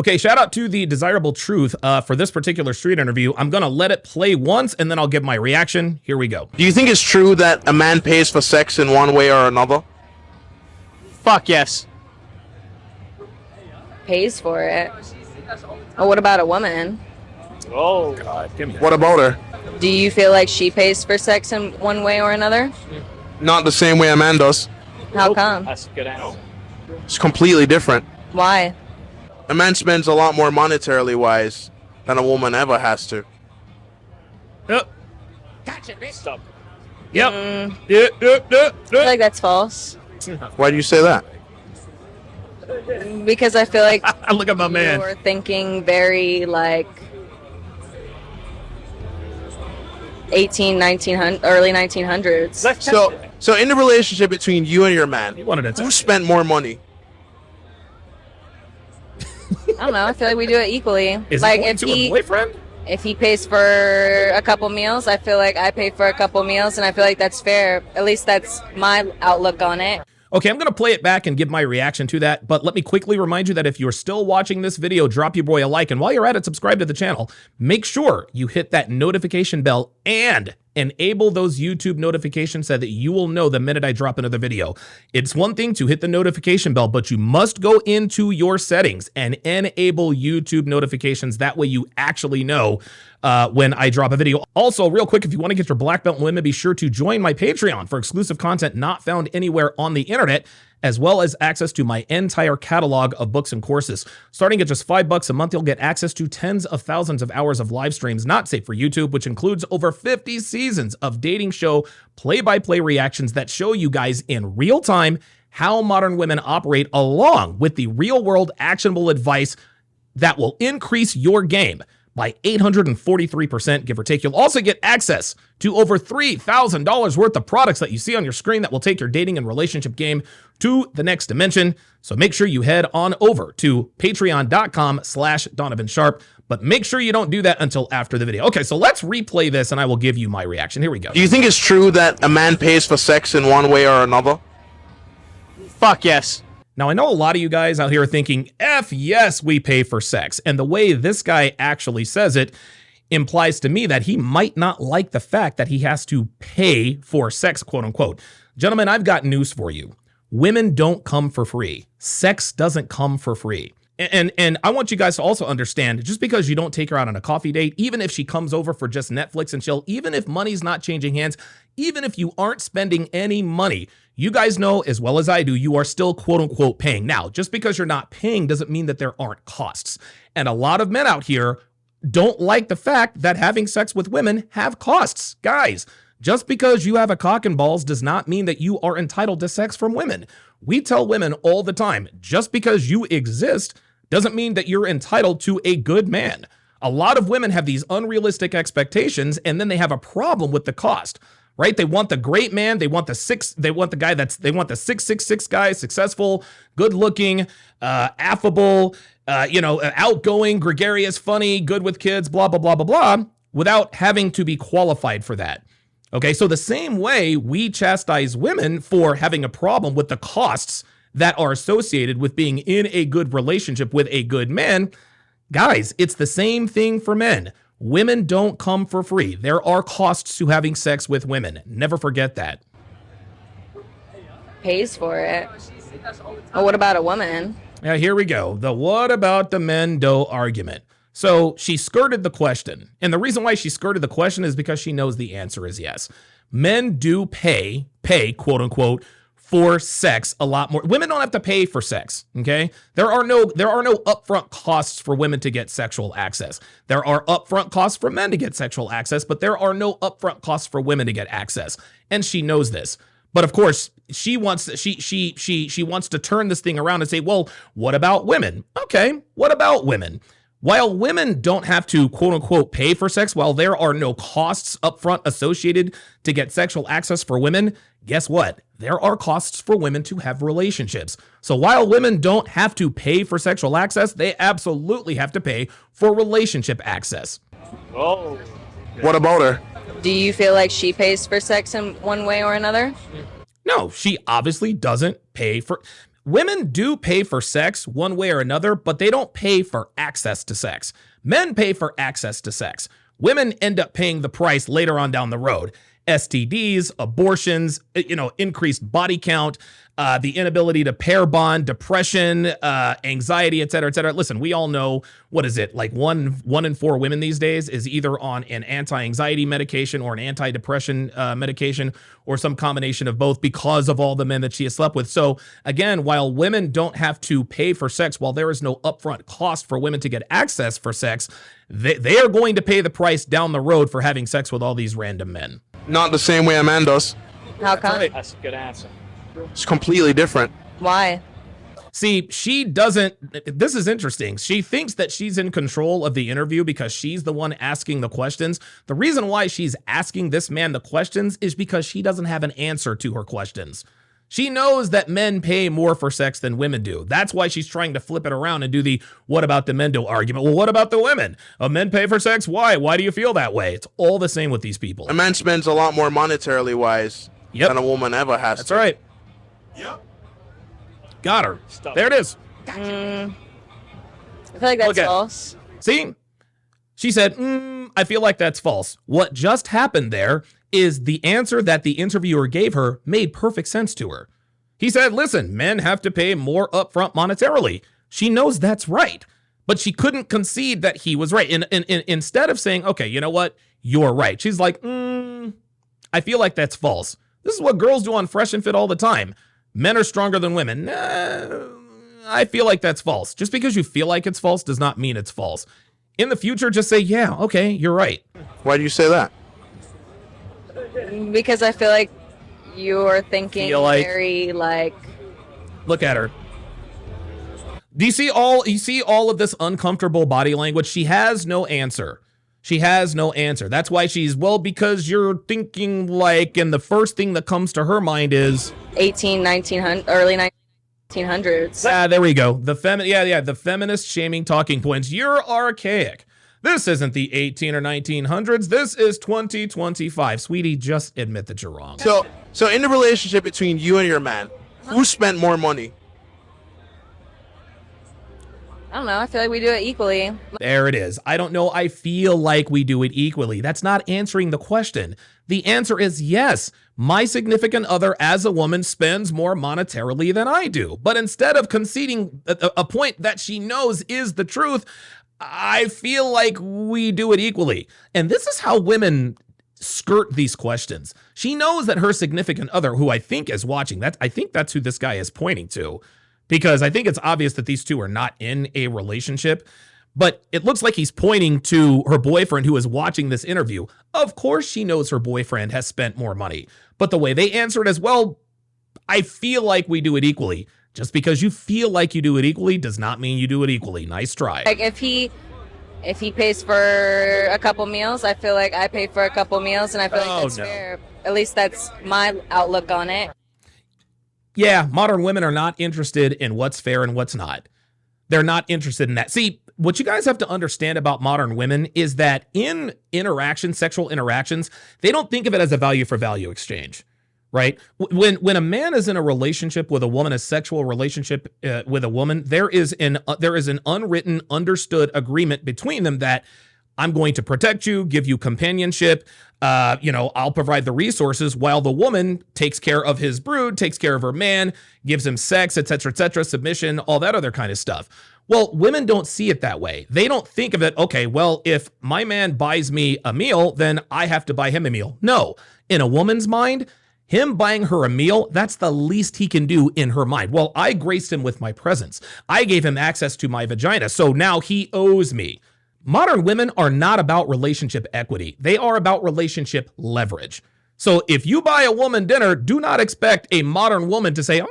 Okay, shout out to the Desirable Truth for this particular street interview. I'm going to let it play once, and then I'll give my reaction. Here we go. Do you think it's true that a man pays for sex in one way or another? Fuck yes. Pays for it. Well, what about a woman? Oh, God, give me that. What about her? Do you feel like she pays for sex in one way or another? Not the same way a man does. How come? that's a good answer. It's completely different. Why? A man spends a lot more monetarily wise than a woman ever has to. Yep. Stop. Yep. I feel like that's false. Why do you say that? Because I feel like Look at my man. you're thinking very like 1900, early 1900s. So in the relationship between you and your man, You wanted to who spent more money? I don't know. I feel like we do it equally. Is like it going if to a boyfriend? if he pays for a couple meals, I feel like I pay for a couple meals, and I feel like that's fair. At least that's my outlook on it. Okay, I'm going to play it back and give my reaction to that, but let me quickly remind you that if you're still watching this video, drop your boy a like, and while you're at it, subscribe to the channel. Make sure you hit that notification bell and enable those YouTube notifications so that you will know the minute I drop another video. It's one thing to hit the notification bell, but you must go into your settings and enable YouTube notifications. That way you actually know when I drop a video. Also, real quick, if you want to get your black belt in women, be sure to join my Patreon for exclusive content not found anywhere on the internet, as well as access to my entire catalog of books and courses. Starting at just $5 a month, you'll get access to tens of thousands of hours of live streams not safe for YouTube, which includes over 50 seasons of dating show play-by-play reactions that show you guys in real time how modern women operate, along with the real-world actionable advice that will increase your game by 843%, give or take. You'll also get access to over $3,000 worth of products that you see on your screen that will take your dating and relationship game to the next dimension. So make sure you head on over to patreon.com/Donovan Sharpe, but make sure you don't do that until after the video. Okay, so let's replay this and I will give you my reaction. Here we go. Do you think it's true that a man pays for sex in one way or another? Fuck yes. Now, I know a lot of you guys out here are thinking, F yes, we pay for sex. And the way this guy actually says it implies to me that he might not like the fact that he has to pay for sex, quote unquote. Gentlemen, I've got news for you. Women don't come for free. Sex doesn't come for free. And I want you guys to also understand, just because you don't take her out on a coffee date, even if she comes over for just Netflix and chill, even if money's not changing hands, even if you aren't spending any money, you guys know as well as I do, you are still quote unquote paying. Now, just because you're not paying doesn't mean that there aren't costs. And a lot of men out here don't like the fact that having sex with women have costs. Guys, just because you have a cock and balls does not mean that you are entitled to sex from women. We tell women all the time, just because you exist doesn't mean that you're entitled to a good man. A lot of women have these unrealistic expectations, and then they have a problem with the cost, right? They want the great man. They want the 6'6" guy, successful, good looking, affable, outgoing, gregarious, funny, good with kids, blah, blah, blah, blah, blah, without having to be qualified for that. Okay, so the same way we chastise women for having a problem with the costs that are associated with being in a good relationship with a good man, guys, it's the same thing for men. Women don't come for free. There are costs to having sex with women. Never forget that. Pays for it. Well, what about a woman? Now, here we go. The what about the men do argument. So she skirted the question. And the reason why she skirted the question is because she knows the answer is yes. Men do pay, quote unquote, for sex a lot more. Women don't have to pay for sex, okay? There are no upfront costs for women to get sexual access. There are upfront costs for men to get sexual access, but there are no upfront costs for women to get access. And she knows this. But of course, she wants to turn this thing around and say, well, what about women? Okay, what about women? While women don't have to, quote unquote, pay for sex, while there are no costs upfront associated to get sexual access for women, guess what? There are costs for women to have relationships. So while women don't have to pay for sexual access, they absolutely have to pay for relationship access. Oh. What about her? Do you feel like she pays for sex in one way or another? No, she obviously doesn't pay for... Women do pay for sex one way or another, but they don't pay for access to sex. Men pay for access to sex. Women end up paying the price later on down the road. STDs, abortions, increased body count, the inability to pair bond, depression, anxiety, et cetera, et cetera. Listen, we all know, what is it? Like one in 4 women these days is either on an anti-anxiety medication or an anti-depression medication or some combination of both because of all the men that she has slept with. So again, while women don't have to pay for sex, while there is no upfront cost for women to get access for sex, they are going to pay the price down the road for having sex with all these random men. Not the same way a man does. How come? That's a good answer. It's completely different. Why? See, she doesn't, this is interesting. She thinks that she's in control of the interview because she's the one asking the questions. The reason why she's asking this man the questions is because she doesn't have an answer to her questions. She knows that men pay more for sex than women do. That's why she's trying to flip it around and do the what about the men do argument. Well, what about the women? Men pay for sex? Why? Why do you feel that way? It's all the same with these people. A man spends a lot more monetarily wise Yep. than a woman ever has. That's right. Yep. Got her. Stop. There it is. I feel like that's Look at- false. See? She said, I feel like that's false. What just happened there is the answer that the interviewer gave her made perfect sense to her. He said, listen, men have to pay more upfront monetarily. She knows that's right, but she couldn't concede that he was right. And instead of saying, okay, you know what? You're right. She's like, I feel like that's false. This is what girls do on Fresh and Fit all the time. Men are stronger than women. I feel like that's false. Just because you feel like it's false does not mean it's false. In the future, just say, yeah, okay, you're right. Why do you say that? Because I feel like you're thinking very like. Look at her. Do you see all of this uncomfortable body language? She has no answer. She has no answer. That's why she's, well, because you're thinking like, and the first thing that comes to her mind is 1900, early 1900s. there we go. The the feminist shaming talking points. You're archaic. This isn't the 18 or 1900s. This is 2025. Sweetie, just admit that you're wrong. So in the relationship between you and your man, who spent more money? I don't know. I feel like we do it equally. There it is. I don't know. I feel like we do it equally. That's not answering the question. The answer is yes. My significant other as a woman spends more monetarily than I do. But instead of conceding a point that she knows is the truth, I feel like we do it equally. And this is how women skirt these questions. She knows that her significant other, who I think is watching, I think that's who this guy is pointing to. Because I think it's obvious that these two are not in a relationship, but it looks like he's pointing to her boyfriend who is watching this interview. Of course she knows her boyfriend has spent more money, but the way they answer it as well, I feel like we do it equally. Just because you feel like you do it equally does not mean you do it equally. Nice try. Like if he pays for a couple meals, I feel like I pay for a couple meals, and I feel like that's fair. At least that's my outlook on it. Yeah, modern women are not interested in what's fair and what's not. They're not interested in that. See, what you guys have to understand about modern women is that in interactions, sexual interactions, they don't think of it as a value for value exchange, right? When a man is in a relationship with a woman, a sexual relationship with a woman, there is an unwritten, understood agreement between them that I'm going to protect you, give you companionship. I'll provide the resources while the woman takes care of his brood, takes care of her man, gives him sex, et cetera, submission, all that other kind of stuff. Well, women don't see it that way. They don't think of it, okay, well, if my man buys me a meal, then I have to buy him a meal. No, in a woman's mind, him buying her a meal, that's the least he can do in her mind. Well, I graced him with my presence. I gave him access to my vagina, so now he owes me. Modern women are not about relationship equity. They are about relationship leverage. So if you buy a woman dinner, do not expect a modern woman to say,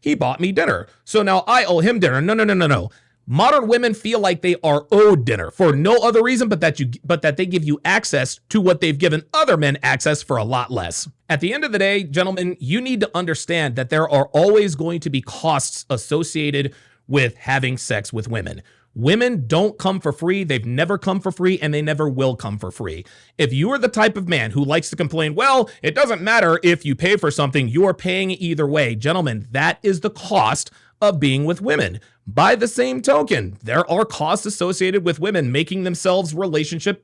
he bought me dinner, so now I owe him dinner. No. Modern women feel like they are owed dinner for no other reason but that they give you access to what they've given other men access for a lot less. At the end of the day, gentlemen, you need to understand that there are always going to be costs associated with having sex with women. Women don't come for free. They've never come for free, and they never will come for free. If you are the type of man who likes to complain, well, it doesn't matter if you pay for something, you are paying either way. Gentlemen, that is the cost of being with women. By the same token, there are costs associated with women making themselves relationship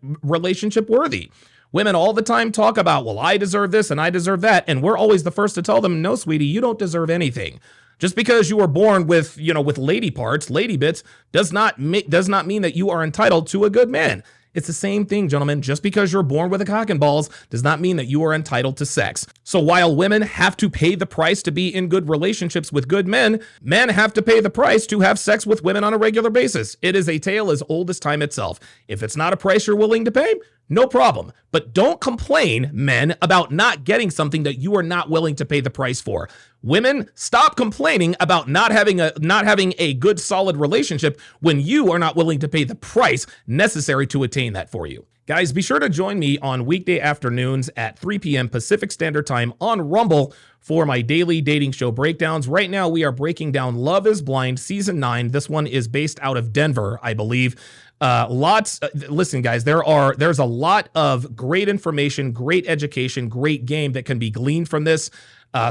worthy. Women all the time talk about, well, I deserve this and I deserve that. And we're always the first to tell them, no, sweetie, you don't deserve anything. Just because you were born with, with lady parts, lady bits, does not mean that you are entitled to a good man. It's the same thing, gentlemen. Just because you're born with a cock and balls does not mean that you are entitled to sex. So while women have to pay the price to be in good relationships with good men, men have to pay the price to have sex with women on a regular basis. It is a tale as old as time itself. If it's not a price you're willing to pay, no problem. But don't complain, men, about not getting something that you are not willing to pay the price for. Women, stop complaining about not having a good, solid relationship when you are not willing to pay the price necessary to attain that for you. Guys, be sure to join me on weekday afternoons at 3 p.m. Pacific Standard Time on Rumble for my daily dating show breakdowns. Right now, we are breaking down Love is Blind Season 9. This one is based out of Denver, I believe. Listen, guys, there's a lot of great information, great education, great game that can be gleaned from this.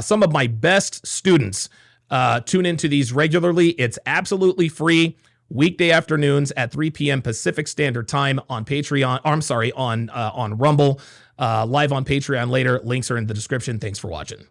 Some of my best students tune into these regularly. It's absolutely free. Weekday afternoons at 3 p.m. Pacific Standard Time on Patreon. On Rumble. Live on Patreon later. Links are in the description. Thanks for watching.